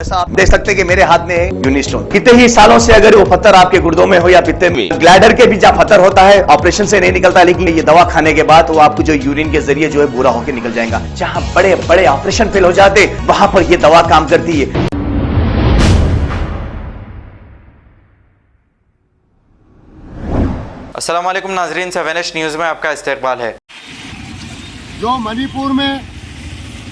जैसा आप देख सकते हैं कि मेरे हाथ में है यूनिस्टोन। कितने ही सालों से अगर वो पत्थर आपके गुर्दों में हो या पित्ते में, ग्लैडर के भी जहाँ पत्थर होता है ऑपरेशन से नहीं निकलता, लेकिन ये दवा खाने के बाद वो आपको जो यूरिन के जरिए जो है बुरा होकर निकल जाएगा। जहाँ बड़े बड़े ऑपरेशन फेल हो जाते वहां पर ये दवा काम करती है। अस्सलाम वालेकुम नाजरीन, 7H न्यूज़ में आपका इस्तकबाल है। जो मणिपुर में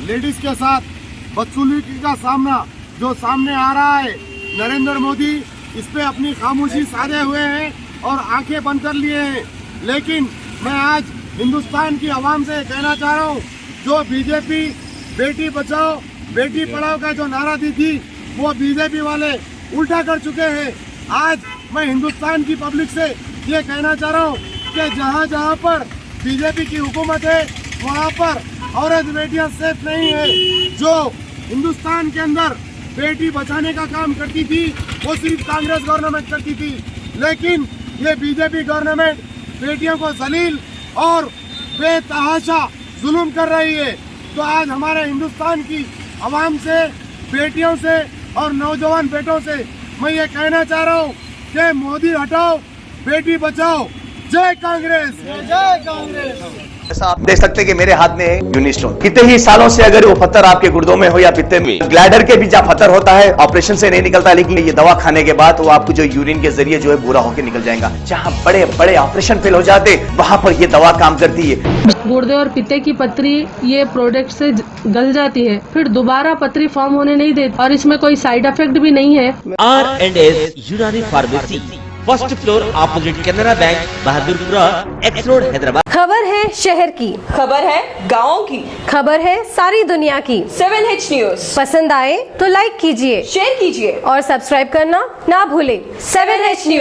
लेडीज के साथ बदसलूकी का सामना जो सामने आ रहा है, नरेंद्र मोदी इस पे अपनी खामोशी साधे हुए हैं और आंखें बंद कर लिए हैं। लेकिन मैं आज हिंदुस्तान की आवाम से कहना चाह रहा हूँ, जो बीजेपी बेटी बचाओ बेटी पढ़ाओ का जो नारा दी थी वो बीजेपी वाले उल्टा कर चुके हैं। आज मैं हिंदुस्तान की पब्लिक से ये कहना चाह रहा हूँ कि जहाँ जहाँ पर बीजेपी की हुकूमत है वहाँ पर औरत बेटियाँ सेफ नहीं है। जो हिंदुस्तान के अंदर बेटी बचाने का काम करती थी वो सिर्फ कांग्रेस गवर्नमेंट करती थी, लेकिन ये बीजेपी गवर्नमेंट बेटियों को जलील और बेतहाशा जुल्म कर रही है। तो आज हमारे हिंदुस्तान की आवाम से, बेटियों से और नौजवान बेटों से मैं ये कहना चाह रहा हूँ कि मोदी हटाओ बेटी बचाओ, जय कांग्रेस, जय कांग्रेस। जैसा आप देख सकते हैं कि मेरे हाथ में है यूनिस्टोन। कितने ही सालों से अगर वो पत्थर आपके गुर्दों में हो या पित्ते में, ग्लैडर के भी जहाँ पत्थर होता है ऑपरेशन से नहीं निकलता, लेकिन ये दवा खाने के बाद वो आपको जो यूरिन के जरिए जो है बुरा होकर निकल जाएगा। जहाँ बड़े बड़े ऑपरेशन फेल हो जाते वहां पर ये दवा काम करती है। गुर्दे और पित्ते की पथरी ये प्रोडक्ट से गल जाती है, फिर दोबारा पथरी फॉर्म होने नहीं देती और इसमें कोई साइड इफेक्ट भी नहीं है। R&S यूनानी pharmacy, first floor opposite Canara bank, Bahadurpura, x road, Hyderabad. खबर है शहर की, खबर है गाँव की, खबर है सारी दुनिया की। 7H न्यूज़ पसंद आए तो लाइक कीजिए, शेयर कीजिए और सब्सक्राइब करना ना भूले। 7H news.